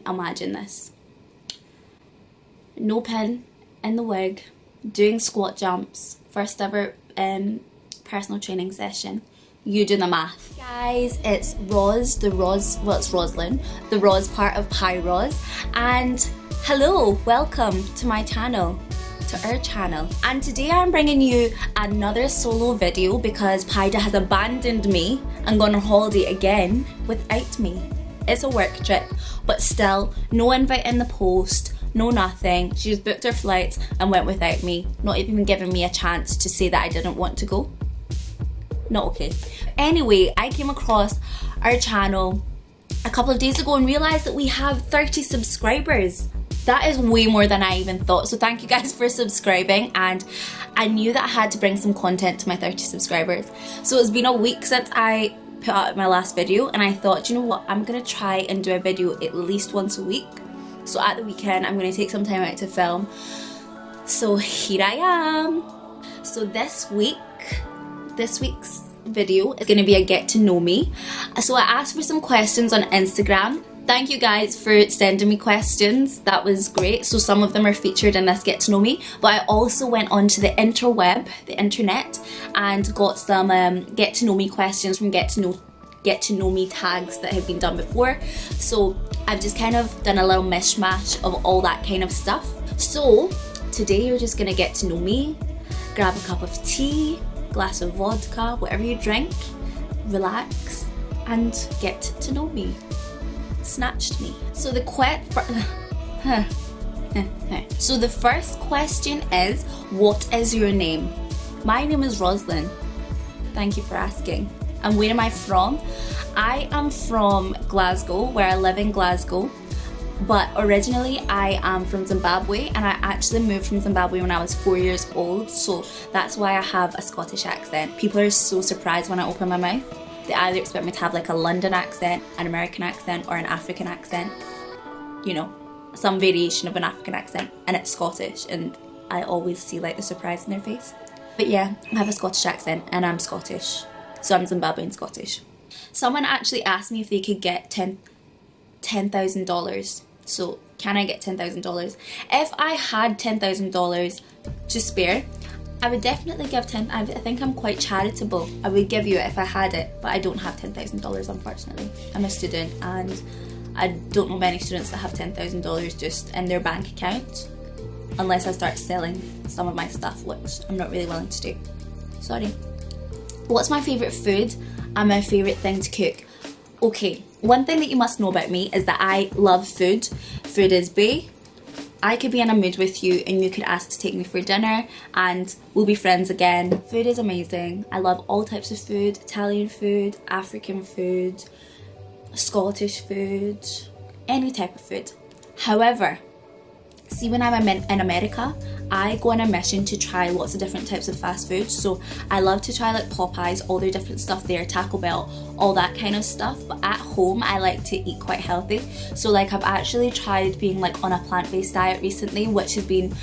Imagine this. No pin in the wig, doing squat jumps, first ever personal training session. You do the math. Guys, it's Roz, it's Roslyn, the Roz part of Pie Roz, and hello, welcome to my channel, to our channel. And today I'm bringing you another solo video because Paida has abandoned me and gone on holiday again without me. It's a work trip, but still, no invite in the post, no nothing. She just booked her flights and went without me, not even giving me a chance to say that I didn't want to go. Not okay. Anyway, I came across our channel a couple of days ago and realised that we have 30 subscribers. That is way more than I even thought, so thank you guys for subscribing, and I knew that I had to bring some content to my 30 subscribers. So it's been a week since I put out my last video, and I thought, you know what, I'm gonna try and do a video at least once a week. So at the weekend I'm gonna take some time out to film. So here I am. So this week's video is gonna be a get to know me. So I asked for some questions on Instagram. Thank you guys for sending me questions, that was great. So some of them are featured in this get to know me, but I also went onto the interweb, the internet, and got some get to know me questions from get to know me tags that have been done before. So I've just kind of done a little mishmash of all that kind of stuff. So today you're just gonna get to know me, grab a cup of tea, glass of vodka, whatever you drink, relax and get to know me. Snatched me. So the first question is, what is your name? My name is Roslyn. Thank you for asking. And where am I from? I am from Glasgow, where I live in Glasgow, but originally I am from Zimbabwe, and I actually moved from Zimbabwe when I was 4 years old, so that's why I have a Scottish accent. People are so surprised when I open my mouth. They either expect me to have like a London accent, an American accent, or an African accent. You know, some variation of an African accent, and it's Scottish, and I always see like the surprise in their face. But yeah, I have a Scottish accent and I'm Scottish. So I'm Zimbabwean Scottish. Someone actually asked me if they could get $10,000. So can I get $10,000? If I had $10,000 to spare, I would definitely give I think I'm quite charitable. I would give you it if I had it, but I don't have $10,000 unfortunately. I'm a student and I don't know many students that have $10,000 just in their bank account, unless I start selling some of my stuff, which I'm not really willing to do. Sorry. What's my favourite food and my favourite thing to cook? Okay, one thing that you must know about me is that I love food. Food is bae. I could be in a mood with you and you could ask to take me for dinner and we'll be friends again. Food is amazing. I love all types of food. Italian food, African food, Scottish food, any type of food. However, see, when I'm in America, I go on a mission to try lots of different types of fast food. So I love to try like Popeyes, all their different stuff there, Taco Bell, all that kind of stuff. But at home, I like to eat quite healthy. So like I've actually tried being like on a plant-based diet recently, which has been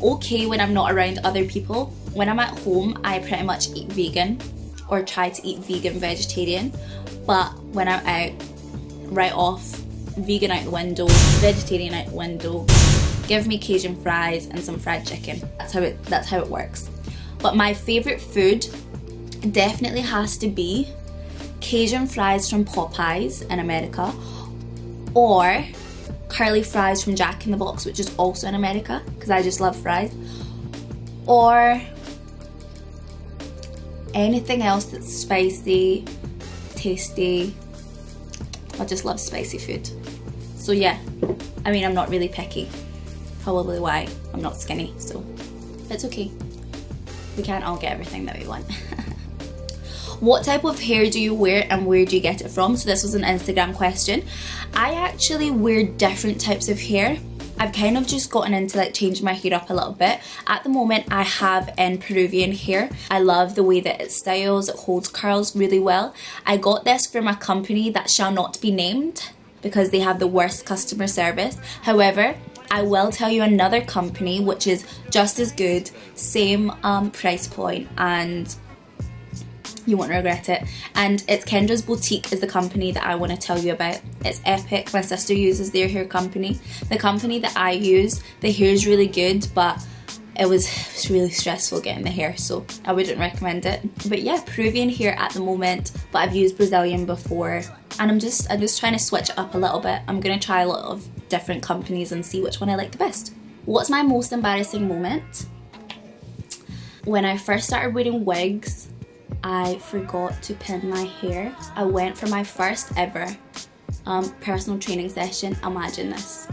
okay when I'm not around other people. When I'm at home, I pretty much eat vegan or try to eat vegan, vegetarian. But when I'm out, right off, vegan out the window, vegetarian out the window. Give me Cajun fries and some fried chicken. That's how it works. But my favourite food definitely has to be Cajun fries from Popeyes in America, or curly fries from Jack in the Box, which is also in America, because I just love fries, or anything else that's spicy, tasty. I just love spicy food. So yeah, I mean, I'm not really picky. Probably why I'm not skinny, so it's okay. We can't all get everything that we want. What type of hair do you wear and where do you get it from? So this was an Instagram question. I actually wear different types of hair. I've kind of just gotten into like changing my hair up a little bit. At the moment I have in Peruvian hair. I love the way that it styles, it holds curls really well. I got this from a company that shall not be named because they have the worst customer service. However, I will tell you another company which is just as good, same price point, and You won't regret it. And it's Kendras Boutique is the company that I want to tell you about. It's epic. My sister uses their hair company. The company that I use, the hair is really good, but it was really stressful getting the hair, so I wouldn't recommend it. But yeah, Peruvian hair at the moment, but I've used Brazilian before, and I'm just trying to switch it up a little bit. I'm gonna try a lot of different companies and see which one I like the best. What's my most embarrassing moment? When I first started wearing wigs, I forgot to pin my hair. I went for my first ever personal training session. Imagine this.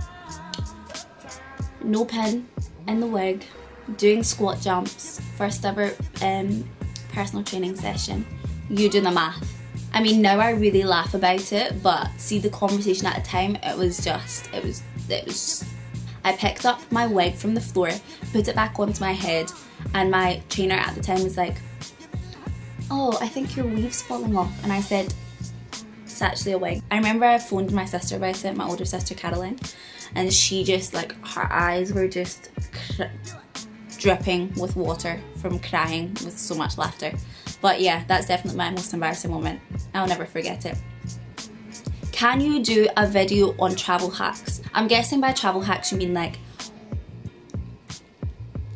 No pin in the wig, doing squat jumps, first ever personal training session. You do the math. I mean, now I really laugh about it, but see the conversation at the time, it was I picked up my wig from the floor, put it back onto my head, and my trainer at the time was like, "Oh, I think your weave's falling off." And I said, "It's actually a wig." I remember I phoned my sister about it, my older sister Caroline, and she just, like, her eyes were just dripping with water from crying with so much laughter. But yeah, that's definitely my most embarrassing moment. I'll never forget it. Can you do a video on travel hacks? I'm guessing by travel hacks you mean like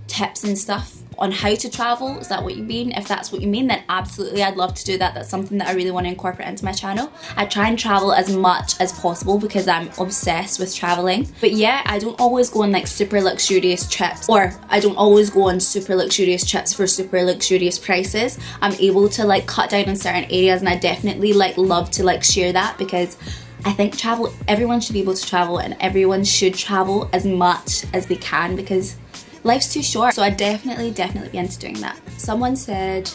tips and stuff on how to travel. Is that what you mean? If that's what you mean, then absolutely, I'd love to do that. That's something that I really want to incorporate into my channel. I try and travel as much as possible because I'm obsessed with traveling. But yeah, I don't always go on like super luxurious trips, or I don't always go on super luxurious trips for super luxurious prices. I'm able to like cut down in certain areas, and I definitely like love to like share that, because I think travel, everyone should be able to travel, and everyone should travel as much as they can, because life's too short. So I definitely be into doing that. Someone said,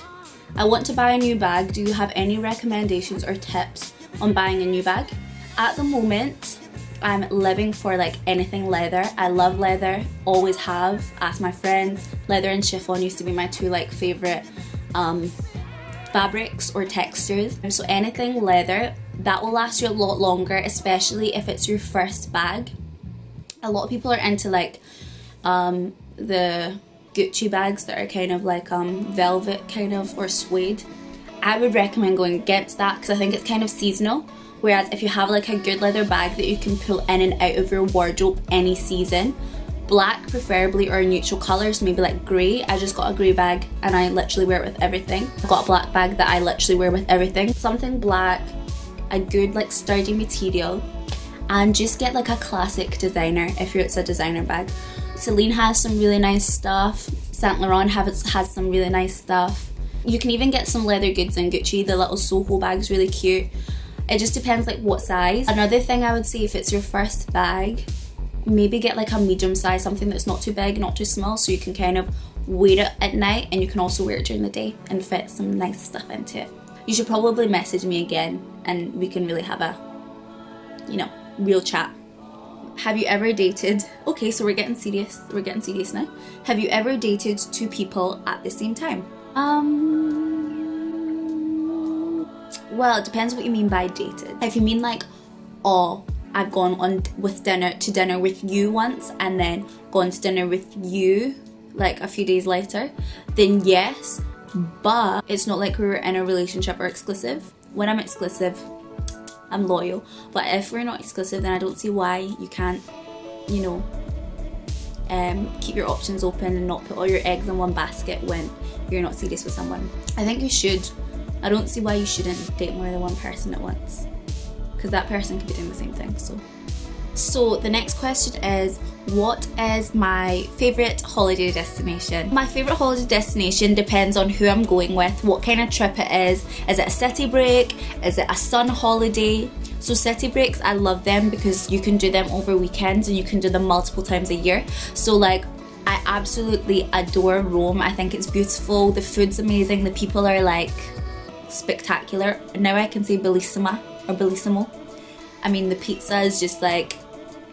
"I want to buy a new bag. Do you have any recommendations or tips on buying a new bag?" At the moment, I'm living for like anything leather. I love leather, always have. Ask my friends. Leather and chiffon used to be my two like favorite fabrics or textures. So anything leather, that will last you a lot longer, especially if it's your first bag. A lot of people are into like the Gucci bags that are kind of like velvet kind of, or suede. I would recommend going against that, because I think it's kind of seasonal. Whereas if you have like a good leather bag that you can pull in and out of your wardrobe any season, black preferably, or neutral colours, maybe like grey. I just got a grey bag and I literally wear it with everything. I've got a black bag that I literally wear with everything. Something black, a good like sturdy material, and just get like a classic designer if it's a designer bag. Celine has some really nice stuff. Saint Laurent has some really nice stuff. You can even get some leather goods in Gucci. The little Soho bag's really cute. It just depends like what size. Another thing I would say, if it's your first bag, maybe get like a medium size, something that's not too big, not too small, so you can kind of wear it at night, and you can also wear it during the day and fit some nice stuff into it. You should probably message me again and we can really have a, you know, real chat. Have you ever dated, okay, so we're getting serious now. Have you ever dated two people at the same time? Well, it depends what you mean by dated. If you mean like, oh, I've gone on to dinner with you once and then gone to dinner with you like a few days later, then yes, but it's not like we were in a relationship or exclusive. When I'm exclusive, I'm loyal, but if we're not exclusive, then I don't see why you can't, you know, keep your options open and not put all your eggs in one basket when you're not serious with someone. I think you should. I don't see why you shouldn't date more than one person at once, because that person could be doing the same thing. So the next question is, what is my favourite holiday destination? My favourite holiday destination depends on who I'm going with, what kind of trip it is. Is it a city break? Is it a sun holiday? So city breaks, I love them because you can do them over weekends and you can do them multiple times a year. So like, I absolutely adore Rome. I think it's beautiful, the food's amazing, the people are like spectacular. Now I can say bellissima or bellissimo. I mean, the pizza is just like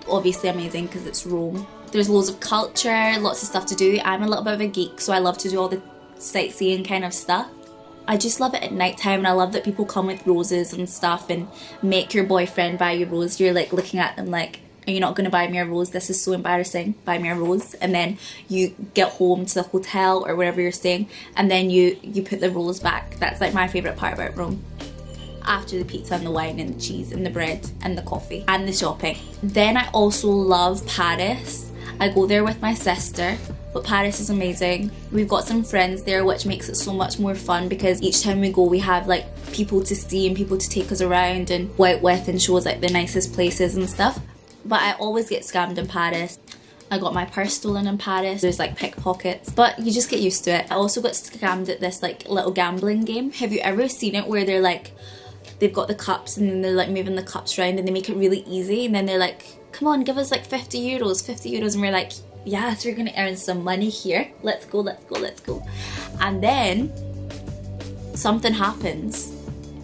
obviously amazing because it's Rome. There's loads of culture, lots of stuff to do. I'm a little bit of a geek, so I love to do all the sightseeing kind of stuff. I just love it at night time, and I love that people come with roses and stuff and make your boyfriend buy you rose. You're like looking at them like, are you not going to buy me a rose? This is so embarrassing. Buy me a rose. And then you get home to the hotel or wherever you're staying, and then you put the rose back. That's like my favourite part about Rome. After the pizza and the wine and the cheese and the bread and the coffee and the shopping. Then I also love Paris. I go there with my sister, but Paris is amazing. We've got some friends there, which makes it so much more fun because each time we go we have like people to see and people to take us around and go out with and show us like the nicest places and stuff. But I always get scammed in Paris. I got my purse stolen in Paris. There's like pickpockets, but you just get used to it. I also got scammed at this like little gambling game. Have you ever seen it where they're like, they've got the cups and then they're like moving the cups around and they make it really easy, and then they're like, come on, give us like 50 euros, and we're like, yes, we're gonna earn some money here. Let's go, let's go, let's go. And then something happens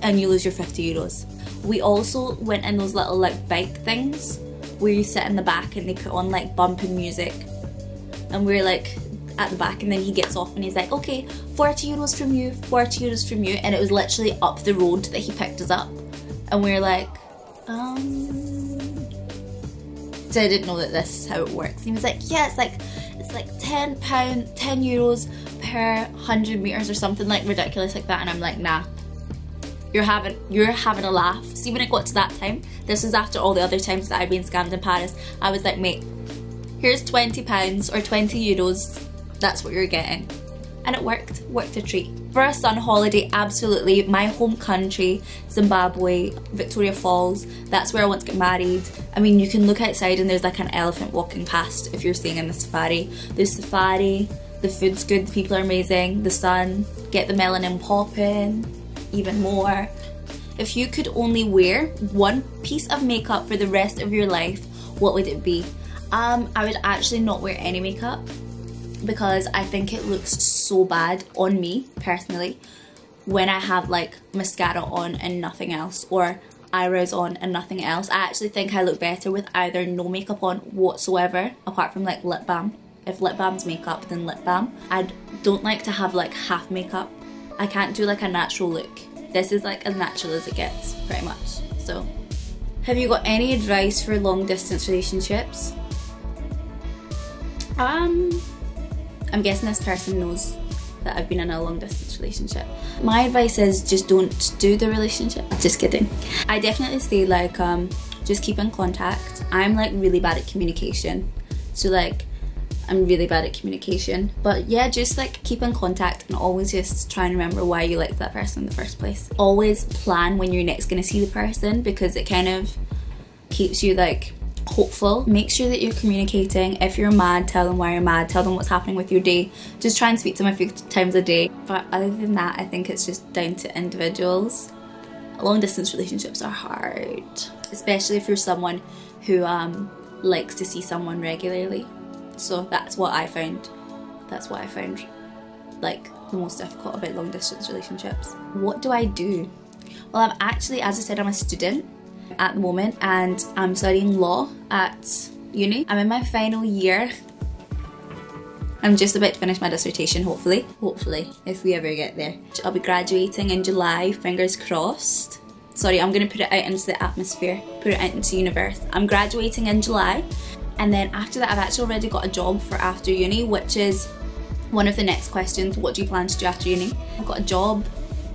and you lose your 50 euros. We also went in those little like bike things where you sit in the back and they put on like bumping music, and we're like at the back, and then he gets off and he's like, okay, 40 euros from you, 40 euros from you, and it was literally up the road that he picked us up, and we're like, so I didn't know that this is how it works. He was like, yeah, it's like £10, 10 euros per 100 meters or something like ridiculous like that, and I'm like, nah, you're having a laugh. See, when it got to that time, this was after all the other times that I'd been scammed in Paris, I was like, mate, here's £20 or 20 euros, that's what you're getting. And it worked a treat. For a sun holiday, absolutely, my home country, Zimbabwe, Victoria Falls, that's where I want to get married. I mean, you can look outside and there's like an elephant walking past if you're staying in the safari. There's safari, the food's good, the people are amazing, the sun, get the melanin popping, even more. If you could only wear one piece of makeup for the rest of your life, what would it be? I would actually not wear any makeup because I think it looks so bad on me personally when I have like mascara on and nothing else, or eyebrows on and nothing else. I actually think I look better with either no makeup on whatsoever apart from like lip balm. If lip balm's makeup, then lip balm. I don't like to have like half makeup. I can't do like a natural look. This is like as natural as it gets, pretty much. So, have you got any advice for long distance relationships? I'm guessing this person knows that I've been in a long distance relationship. My advice is just don't do the relationship. Just kidding. I definitely say like just keep in contact. I'm like really bad at communication, so like I'm really bad at communication, but yeah, just like keep in contact and always just try and remember why you liked that person in the first place. Always plan when you're next gonna see the person because it kind of keeps you like hopeful. Make sure that you're communicating. If you're mad, tell them why you're mad, tell them what's happening with your day. Just try and speak to them a few times a day. But other than that, I think it's just down to individuals. Long distance relationships are hard, especially if you're someone who likes to see someone regularly. So that's what I found. That's what I found like the most difficult about long distance relationships. What do I do? Well, I'm actually, as I said, I'm a student at the moment and I'm studying law at uni. I'm in my final year. I'm just about to finish my dissertation, hopefully, if we ever get there. I'll be graduating in July, fingers crossed. Sorry, I'm gonna put it out into the atmosphere, put it out into the universe. I'm graduating in July, and then after that I've actually already got a job for after uni, which is one of the next questions. What do you plan to do after uni? I've got a job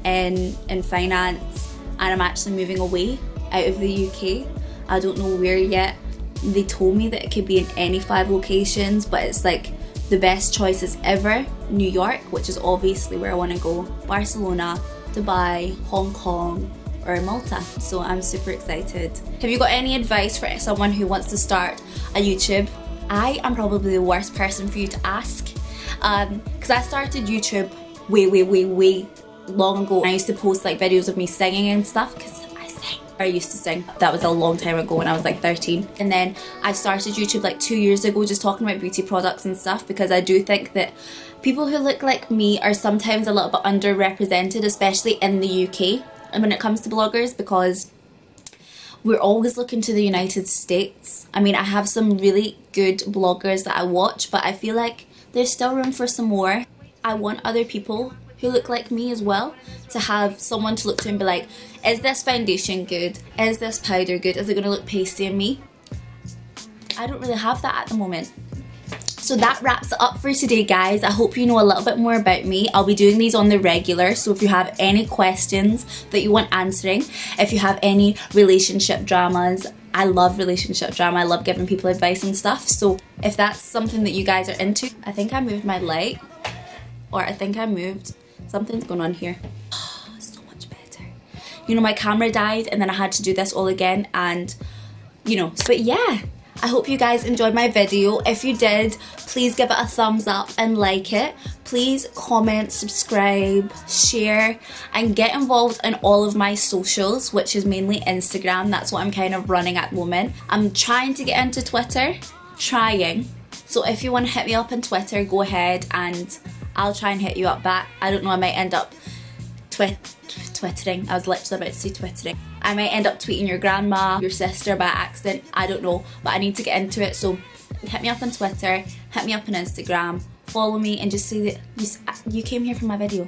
in finance and I'm actually moving away out of the UK. I don't know where yet. They told me that it could be in any 5 locations, but it's like the best choices ever. New York, which is obviously where I want to go, Barcelona, Dubai, Hong Kong, or Malta. So I'm super excited. Have you got any advice for someone who wants to start a YouTube? I am probably the worst person for you to ask because I started YouTube way long ago. I used to post like videos of me singing and stuff because I used to sing. That was a long time ago when I was like 13. And then I started YouTube like 2 years ago just talking about beauty products and stuff because I do think that people who look like me are sometimes a little bit underrepresented, especially in the UK and when it comes to bloggers, because we're always looking to the United States. I mean, I have some really good bloggers that I watch, but I feel like there's still room for some more. I want other people who look like me as well to have someone to look to and be like, is this foundation good? Is this powder good? Is it going to look pasty on me? I don't really have that at the moment. So that wraps it up for today, guys. I hope you know a little bit more about me. I'll be doing these on the regular, so if you have any questions that you want answering, if you have any relationship dramas, I love relationship drama. I love giving people advice and stuff. So if that's something that you guys are into, I think I moved my light, or I think I moved, something's going on here. Oh, so much better. You know, my camera died and then I had to do this all again, and you know, but yeah. I hope you guys enjoyed my video. If you did, please give it a thumbs up and like it. Please comment, subscribe, share, and get involved in all of my socials, which is mainly Instagram. That's what I'm kind of running at the moment. I'm trying to get into Twitter, trying. So if you want to hit me up on Twitter, go ahead and I'll try and hit you up back. I don't know, I might end up twittering. I was literally about to say twittering. I might end up tweeting your grandma, your sister by accident. I don't know, but I need to get into it. So hit me up on Twitter, hit me up on Instagram, follow me, and just say that you came here for my video.